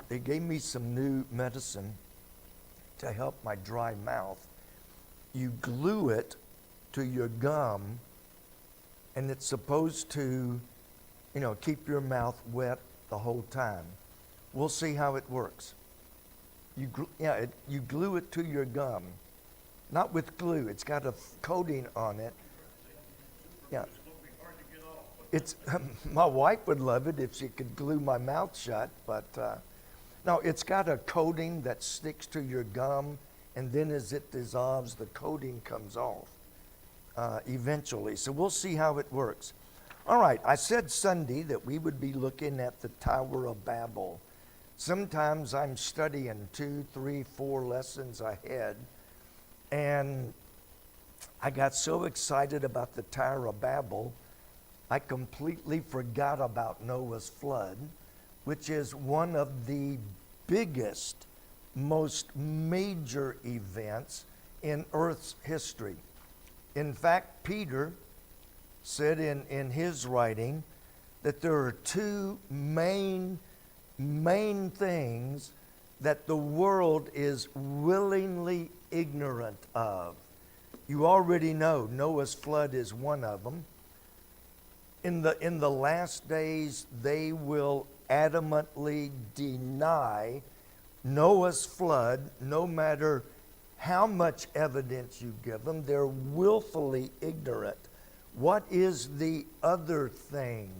they gave me some new medicine to help my dry mouth. You glue it to your gum, and it's supposed to, keep your mouth wet the whole time. We'll see how it works. You glue it to your gum, not with glue. It's got a coating on it. Yeah. It's my wife would love it if she could glue my mouth shut, but no, it's got a coating that sticks to your gum, and then as it dissolves, the coating comes off eventually. So we'll see how it works. All right, I said Sunday that we would be looking at the Tower of Babel. Sometimes I'm studying 2, 3, 4 lessons ahead, and I got so excited about the Tower of Babel, I completely forgot about Noah's flood, which is one of the biggest, most major events in Earth's history. In fact, Peter said in his writing that there are two main things that the world is willingly ignorant of. You already know Noah's flood is one of them. In the last days, they will adamantly deny Noah's flood, no matter how much evidence you give them. They're willfully ignorant. What is the other thing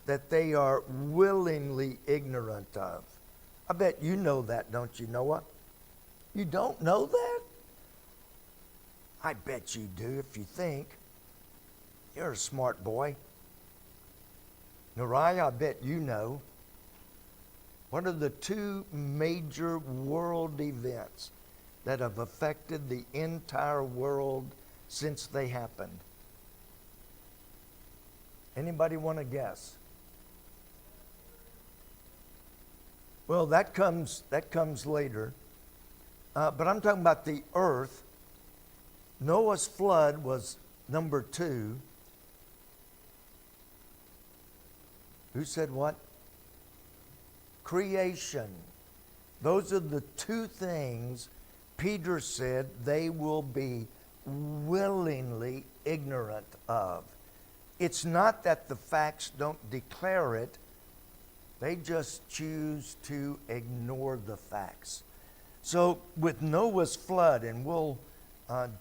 that they are willingly ignorant of? I bet you know that, don't you, Noah? You don't know that? I bet you do if you think. You're a smart boy. Nariah, I bet you know. What are the two major world events that have affected the entire world since they happened? Anybody want to guess? Well, that comes later. But I'm talking about the earth. Noah's flood was number 2. Who said what? Creation. Those are the two things Peter said they will be willingly ignorant of. It's not that the facts don't declare it. They just choose to ignore the facts. So with Noah's flood, and we'll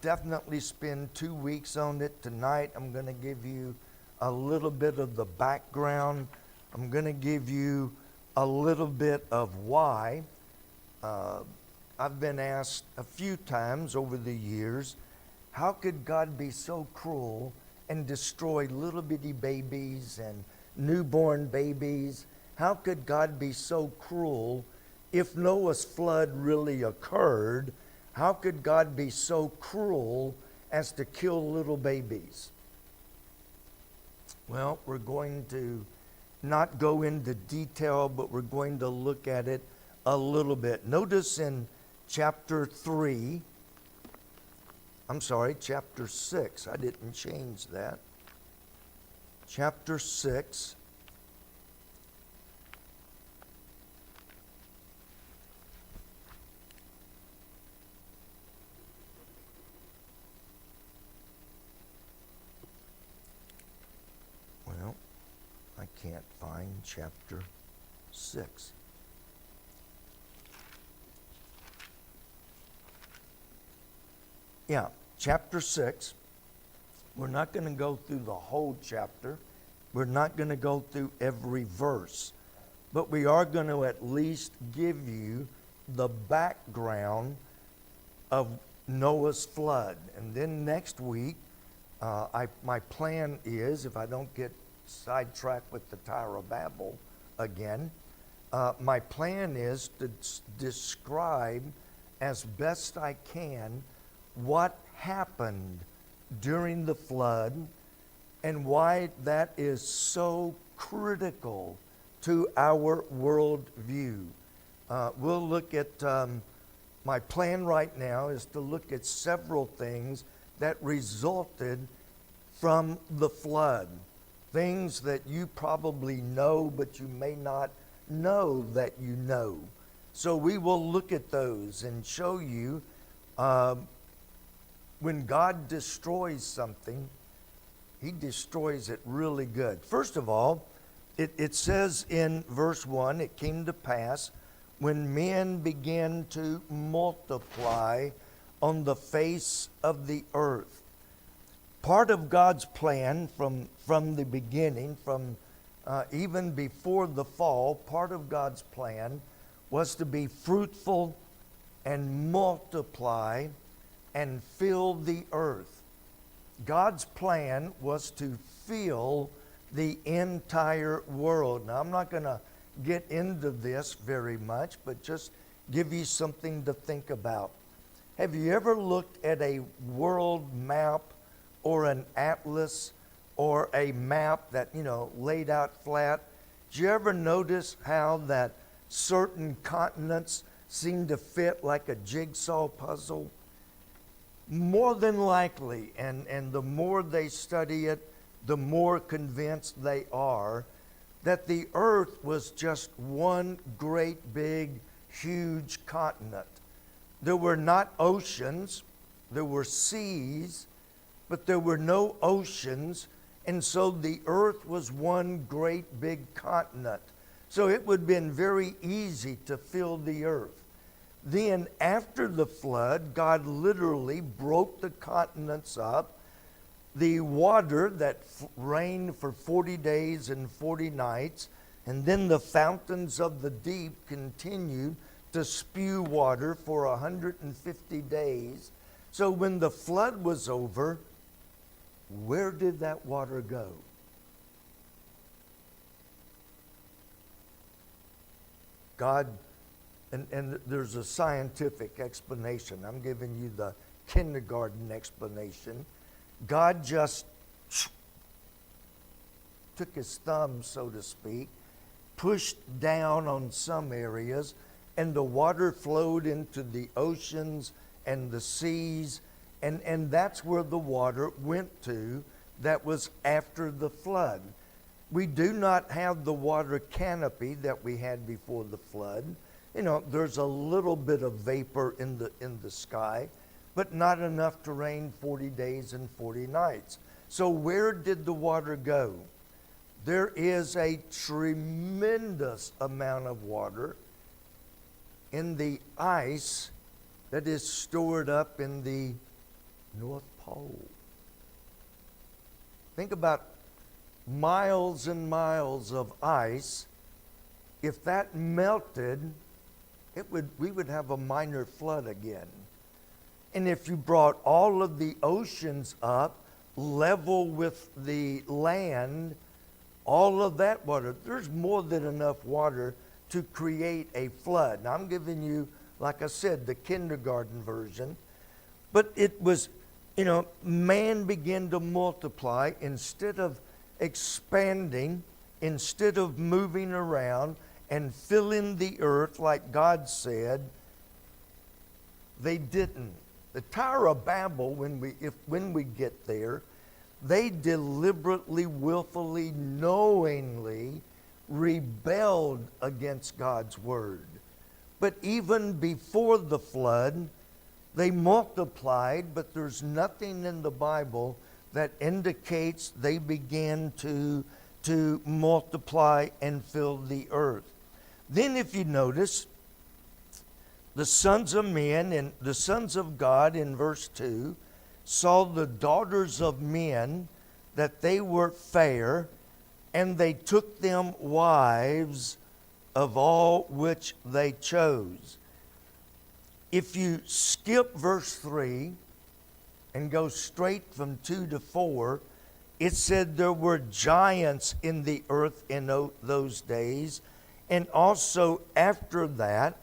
definitely spend 2 weeks on it tonight, I'm going to give you a little bit of the background. I'm going to give you a little bit of why. I've been asked a few times over the years, how could God be so cruel and destroy little bitty babies and newborn babies? How could God be so cruel if Noah's flood really occurred? How could God be so cruel as to kill little babies? Well, we're going to not go into detail, but we're going to look at it a little bit. Notice in chapter 6. I didn't change that. Chapter 6. Well, I can't find chapter 6. Yeah, chapter 6. We're not going to go through the whole chapter. We're not going to go through every verse. But we are going to at least give you the background of Noah's flood. And then next week, my plan is, if I don't get sidetracked with the Tower of Babel again, my plan is to describe as best I can what happened during the flood and why that is so critical to our worldview. We'll look at, my plan right now is to look at several things that resulted from the flood. Things that you probably know, but you may not know that you know. So we will look at those and show you when God destroys something, he destroys it really good. First of all, it says in verse 1, it came to pass when men began to multiply on the face of the earth. Part of God's plan from the beginning, from even before the fall, part of God's plan was to be fruitful and multiply and fill the earth. God's plan was to fill the entire world. Now, I'm not going to get into this very much, but just give you something to think about. Have you ever looked at a world map or an atlas or a map that, laid out flat? Did you ever notice how that certain continents seem to fit like a jigsaw puzzle? More than likely, and the more they study it, the more convinced they are that the earth was just one great big huge continent. There were not oceans, there were seas, but there were no oceans, and so the earth was one great big continent. So it would have been very easy to fill the earth. Then after the flood, God literally broke the continents up. The water that rained for 40 days and 40 nights, and then the fountains of the deep continued to spew water for 150 days. So when the flood was over, where did that water go? God, and there's a scientific explanation. I'm giving you the kindergarten explanation. God just took his thumb, so to speak, pushed down on some areas, and the water flowed into the oceans and the seas, and that's where the water went to. That was after the flood. We do not have the water canopy that we had before the flood. There's a little bit of vapor in the sky, but not enough to rain 40 days and 40 nights. So where did the water go? There is a tremendous amount of water in the ice that is stored up in the North Pole. Think about miles and miles of ice. If that melted, we would have a minor flood again. And if you brought all of the oceans up, level with the land, all of that water, there's more than enough water to create a flood. Now, I'm giving you, like I said, the kindergarten version. But it was, man began to multiply. Instead of expanding, instead of moving around and filling the earth like God said, they didn't. The Tower of Babel, when we get there, they deliberately, willfully, knowingly rebelled against God's word. But even before the flood, they multiplied, but there's nothing in the Bible that indicates they began to multiply and fill the earth. Then if you notice, the sons of men and the sons of God in verse 2 saw the daughters of men that they were fair, and they took them wives of all which they chose. If you skip verse 3 and go straight from 2 to 4, it said there were giants in the earth in those days. And also after that,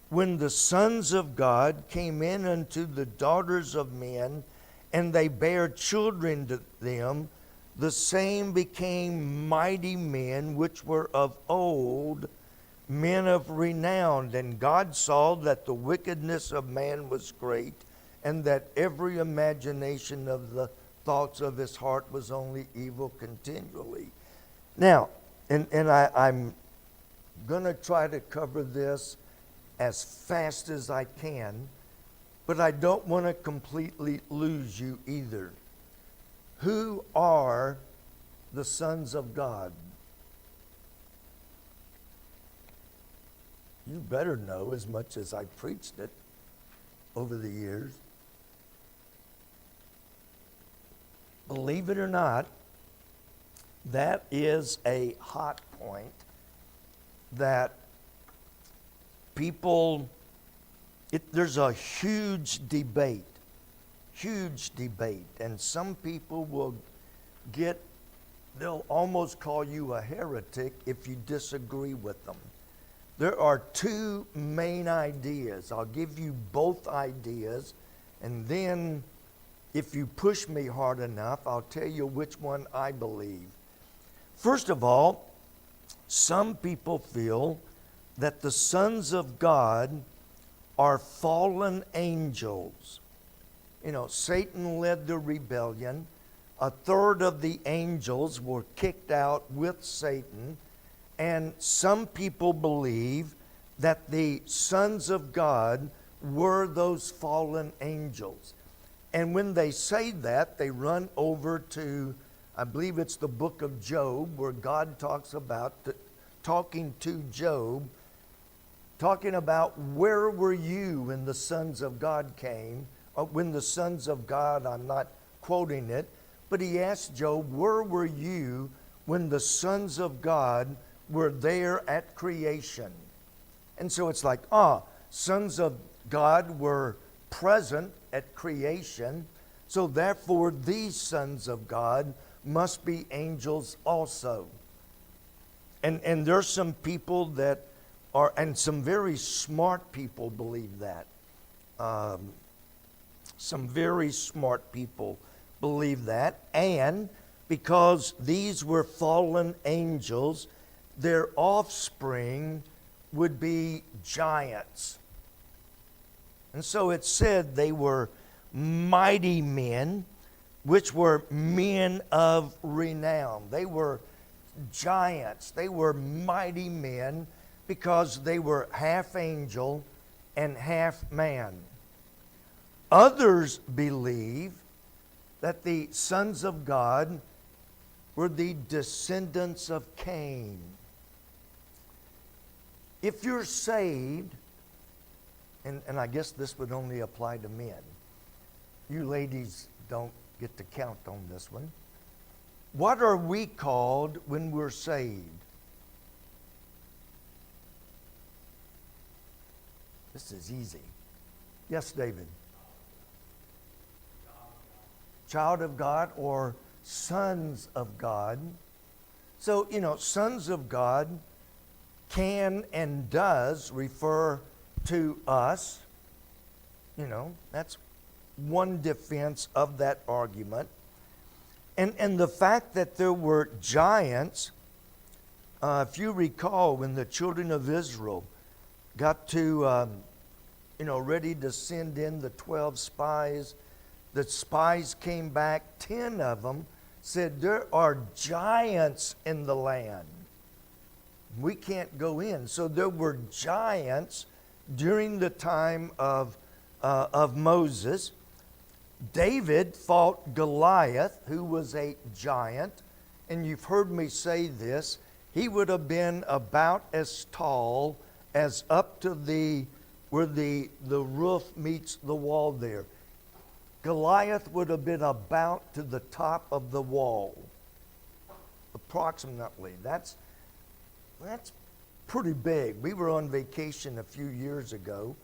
when the sons of God came in unto the daughters of men, and they bare children to them, the same became mighty men which were of old, men of renown. And God saw that the wickedness of man was great, and that every imagination of the thoughts of his heart was only evil continually. Now, and I'm going to try to cover this as fast as I can, but I don't want to completely lose you either. Who are the sons of God? You better know as much as I preached it over the years. Believe it or not, that is a hot point that people, there's a huge debate, and some people will they'll almost call you a heretic if you disagree with them. There are two main ideas. I'll give you both ideas, and then if you push me hard enough, I'll tell you which one I believe. First of all, some people feel that the sons of God are fallen angels. You know, Satan led the rebellion. A third of the angels were kicked out with Satan. And some people believe that the sons of God were those fallen angels. And when they say that, they run over to, I believe it's the book of Job, where God talks about talking to Job, talking about where were you when the sons of God came, or when the sons of God, I'm not quoting it, but he asked Job, where were you when the sons of God were there at creation? And so it's like, sons of God were present at creation, so therefore these sons of God must be angels also. And there's some people that are, and some very smart people believe that. Some very smart people believe that. And because these were fallen angels, their offspring would be giants. And so it said they were mighty men, which were men of renown. They were giants. They were mighty men because they were half angel and half man. Others believe that the sons of God were the descendants of Cain. If you're saved, and I guess this would only apply to men. You ladies don't get to count on this one. What are we called when we're saved? This is easy. Yes, David. Child of God or sons of God. So, sons of God can and does refer to us. That's one defense of that argument. And the fact that there were giants, if you recall, when the children of Israel got to, ready to send in the 12 spies, the spies came back, 10 of them said, there are giants in the land. We can't go in. So there were giants during the time of Moses. David fought Goliath, who was a giant. And you've heard me say this. He would have been about as tall as up to where the roof meets the wall there. Goliath would have been about to the top of the wall, approximately. That's pretty big. We were on vacation a few years ago.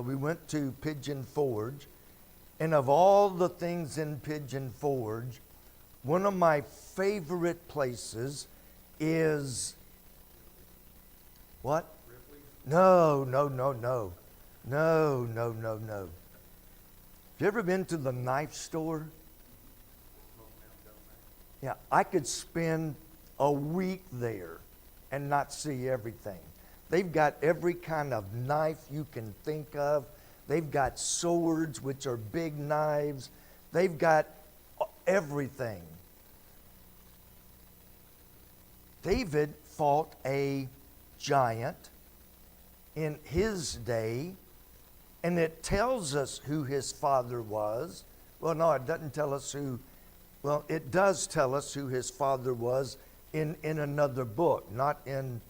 We went to Pigeon Forge, and of all the things in Pigeon Forge, one of my favorite places is what? No. Have you ever been to the knife store? Yeah, I could spend a week there and not see everything. They've got every kind of knife you can think of. They've got swords, which are big knives. They've got everything. David fought a giant, in his day, and it tells us who his father was. Well, no, it doesn't tell us who. Well, it does tell us who his father was in another book, not in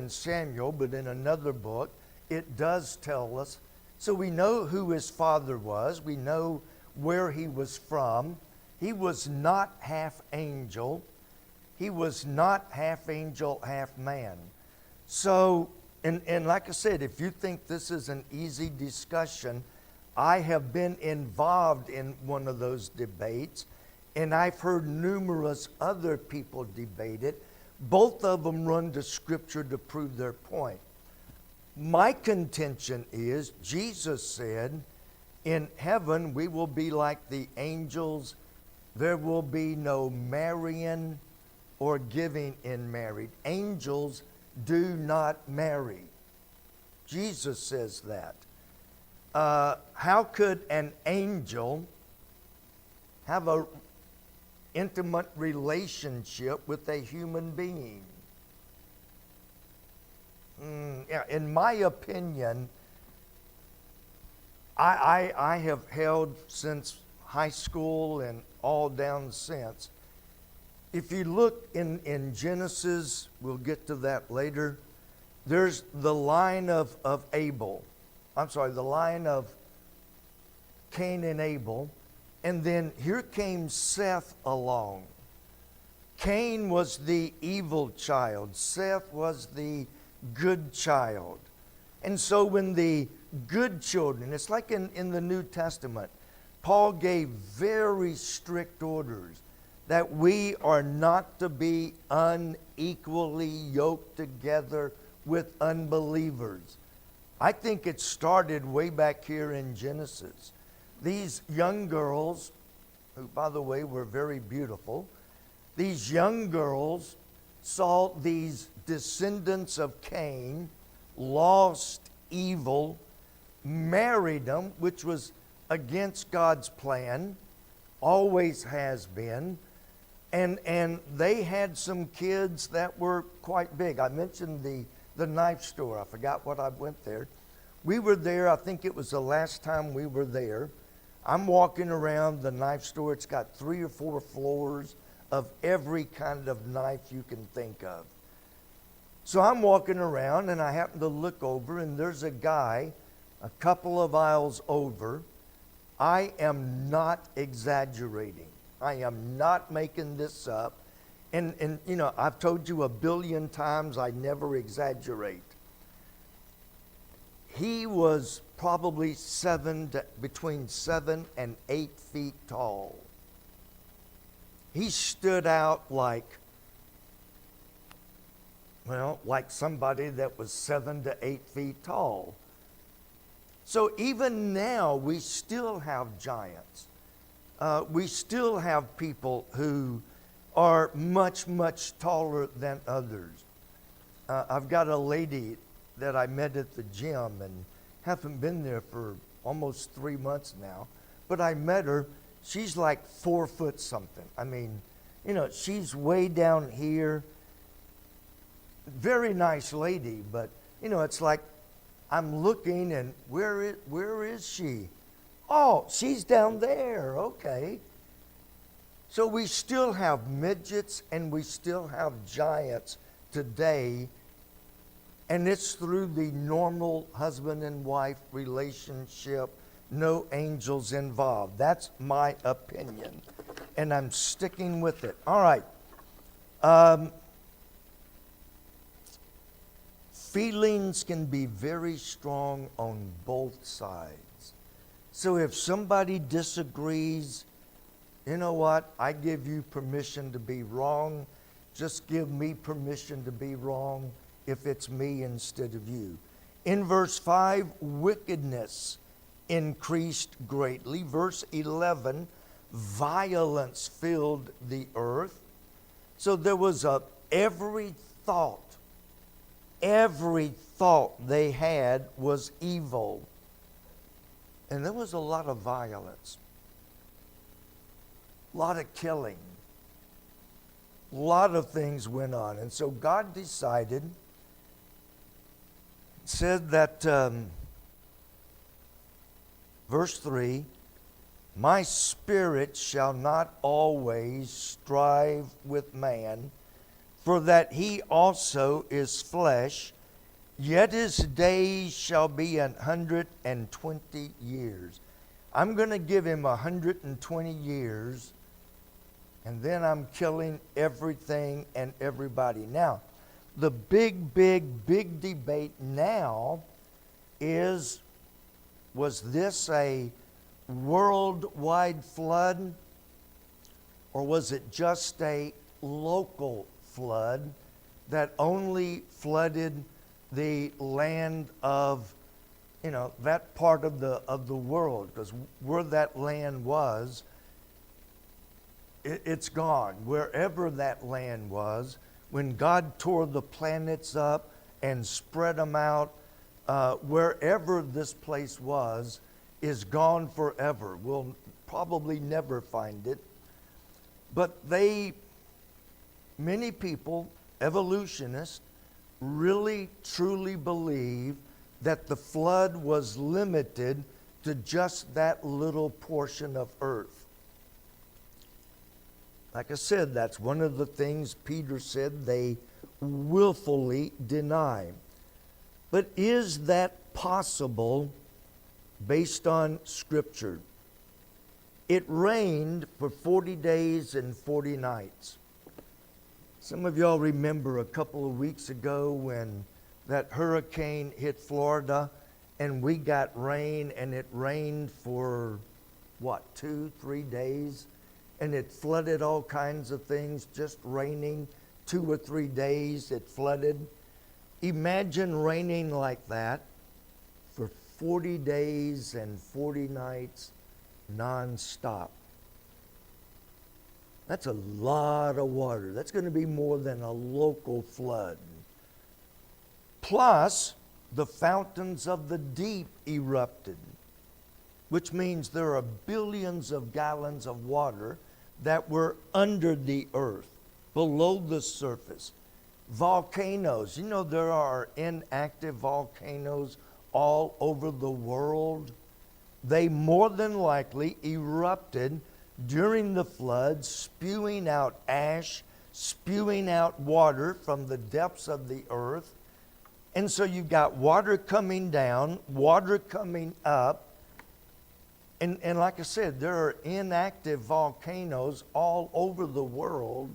Samuel, but in another book. It does tell us. So we know who his father was. We know where he was from. He was not half angel. He was not half angel, half man. So, and like I said, if you think this is an easy discussion, I have been involved in one of those debates, and I've heard numerous other people debate it. Both of them run to Scripture to prove their point. My contention is, Jesus said, in heaven we will be like the angels. There will be no marrying or giving in marriage. Angels do not marry. Jesus says that. How could an angel have an intimate relationship with a human being? Yeah, in my opinion, I have held since high school and all down since. If you look in Genesis, we'll get to that later, there's the line of Abel. I'm sorry, the line of Cain and Abel. And then here came Seth along. Cain was the evil child. Seth was the good child. And so when the good children, it's like in the New Testament, Paul gave very strict orders that we are not to be unequally yoked together with unbelievers. I think it started way back here in Genesis. These young girls, who by the way were very beautiful, these young girls saw these descendants of Cain, lost, evil, married them, which was against God's plan, always has been. And they had some kids that were quite big. I mentioned the knife store. I forgot what I went there. We were there, I think it was the last time we were there. I'm walking around the knife store. It's got 3 or 4 floors of every kind of knife you can think of. So I'm walking around and I happen to look over and there's a guy a couple of aisles over. I am not exaggerating. I am not making this up. And you know, I've told you a billion times I never exaggerate. He was probably between 7 and 8 feet tall. He stood out like somebody that was 7 to 8 feet tall. So even now, we still have giants. We still have people who are much, much taller than others. I've got a lady that I met at the gym and haven't been there for almost 3 months now. But I met her. She's like 4 foot something. I mean, you know, she's way down here. Very nice lady, but, you know, it's like I'm looking and where is she? Oh, she's down there. Okay. So we still have midgets and we still have giants today. And it's through the normal husband and wife relationship, no angels involved. That's my opinion. And I'm sticking with it. All right. Feelings can be very strong on both sides. So if somebody disagrees, you know what? I give you permission to be wrong. Just give me permission to be wrong if it's me instead of you. In verse 5, wickedness increased greatly. Verse 11, violence filled the earth. So there was every thought they had was evil. And there was a lot of violence, a lot of killing, a lot of things went on. And so God decided said that, verse 3, my spirit shall not always strive with man, for that he also is flesh, yet his days shall be 120 years. I'm going to give him 120 years, and then I'm killing everything and everybody. Now, the big debate now is, was this a worldwide flood, or was it just a local flood that only flooded the land of, that part of the world? Because where that land was, it's gone. Wherever that land was, when God tore the planets up and spread them out, wherever this place was, is gone forever. We'll probably never find it. But many people, evolutionists, really truly believe that the flood was limited to just that little portion of earth. Like I said, that's one of the things Peter said they willfully deny. But is that possible based on Scripture? It rained for 40 days and 40 nights. Some of y'all remember a couple of weeks ago when that hurricane hit Florida and we got rain, and it rained for, 2-3 days? And it flooded all kinds of things, just raining 2 or 3 days, it flooded. Imagine raining like that for 40 days and 40 nights nonstop. That's a lot of water. That's going to be more than a local flood. Plus, the fountains of the deep erupted, which means there are billions of gallons of water that were under the earth, below the surface. Volcanoes. There are inactive volcanoes all over the world. They more than likely erupted during the flood, spewing out ash, spewing out water from the depths of the earth. And so you've got water coming down, water coming up. And like I said, there are inactive volcanoes all over the world.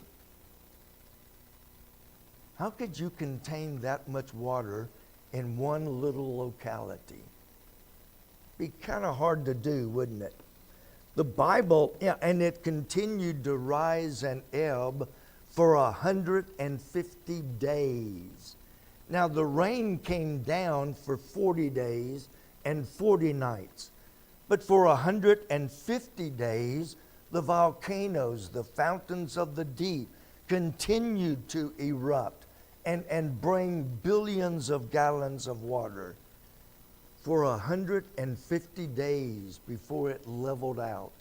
How could you contain that much water in one little locality? Be kind of hard to do, wouldn't it? The Bible, and it continued to rise and ebb for 150 days. Now, the rain came down for 40 days and 40 nights. But for 150 days, the volcanoes, the fountains of the deep, continued to erupt and bring billions of gallons of water for 150 days before it leveled out.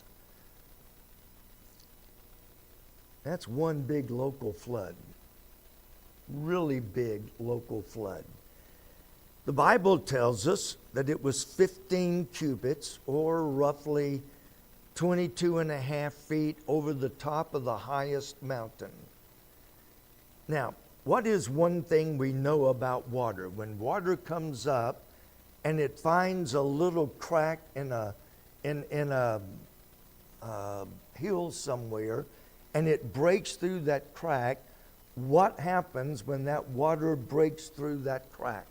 That's one big local flood. Really big local flood. The Bible tells us that it was 15 cubits, or roughly 22.5 feet over the top of the highest mountain. Now, what is one thing we know about water? When water comes up and it finds a little crack in a hill somewhere, and it breaks through that crack, what happens when that water breaks through that crack?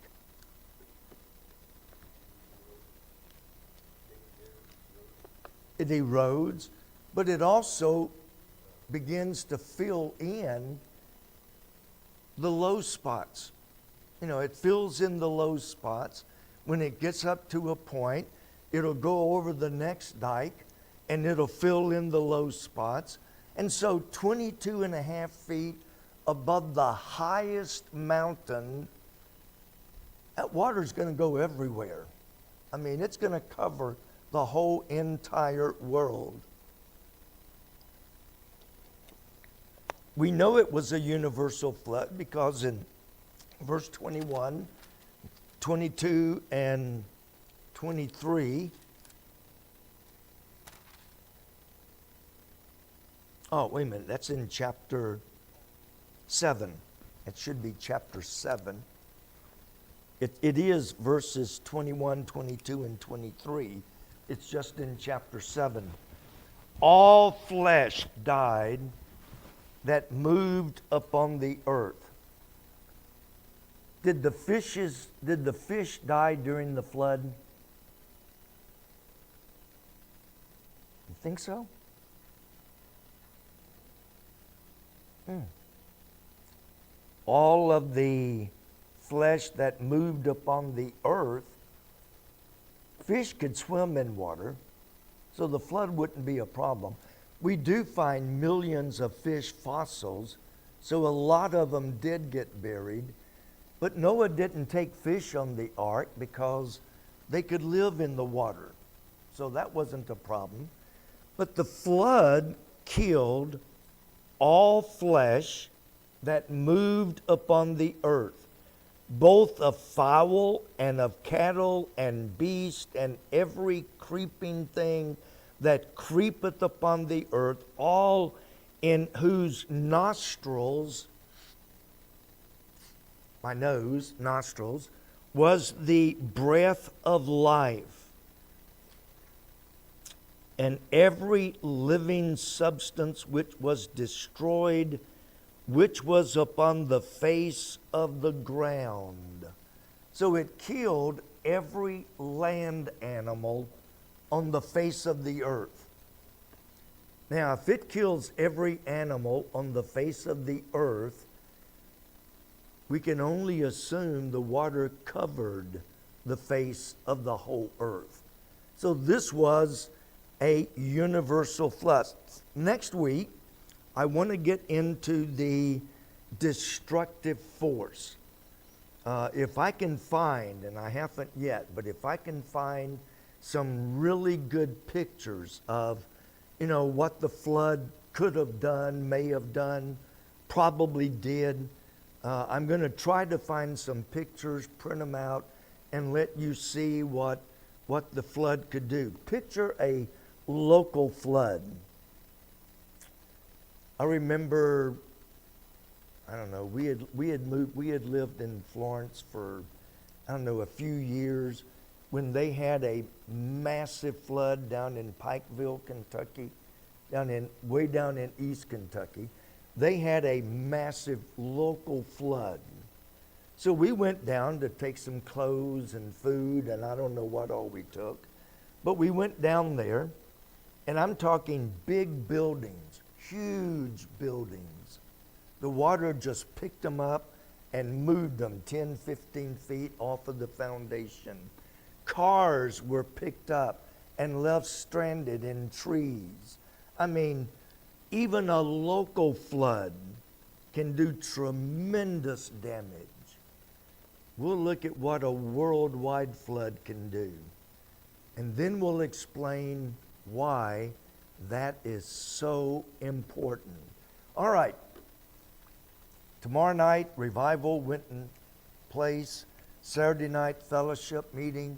It erodes, but it also begins to fill in the low spots. It fills in the low spots. When it gets up to a point, it'll go over the next dike and it'll fill in the low spots. And so 22.5 feet above the highest mountain, that water's going to go everywhere. It's going to cover the whole entire world. We know it was a universal flood because in verse 21, 22 and 23. Oh, wait a minute. That's in chapter 7. It should be chapter 7. It is verses 21, 22, and 23. It's just in chapter 7. All flesh died that moved upon the earth. Did the fish die during the flood? You think so? All of the flesh that moved upon the earth, fish could swim in water, so the flood wouldn't be a problem. We do find millions of fish fossils, so a lot of them did get buried. But Noah didn't take fish on the ark because they could live in the water. So that wasn't a problem. But the flood killed all flesh that moved upon the earth, both of fowl and of cattle and beast and every creeping thing that creepeth upon the earth, all in whose nostrils, my nose, nostrils, was the breath of life. And every living substance which was destroyed, which was upon the face of the ground. So it killed every land animal on the face of the earth. Now, if it kills every animal on the face of the earth, we can only assume the water covered the face of the whole earth. So this was a universal flood. Next week, I want to get into the destructive force. If I can find, and I haven't yet, but if I can find some really good pictures of, what the flood could have done, may have done, probably did, I'm going to try to find some pictures, print them out, and let you see what the flood could do. Picture a local flood. I remember, we had lived in Florence for, a few years when they had a massive flood down in Pikeville, Kentucky, way down in East Kentucky. They had a massive local flood. So we went down to take some clothes and food, and I don't know what all we took. But we went down there, and I'm talking big buildings, huge buildings. The water just picked them up and moved them 10, 15 feet off of the foundation. Cars were picked up and left stranded in trees. Even a local flood can do tremendous damage. We'll look at what a worldwide flood can do. And then we'll explain why that is so important. All right. Tomorrow night, revival, Winton Place. Saturday night, fellowship meeting.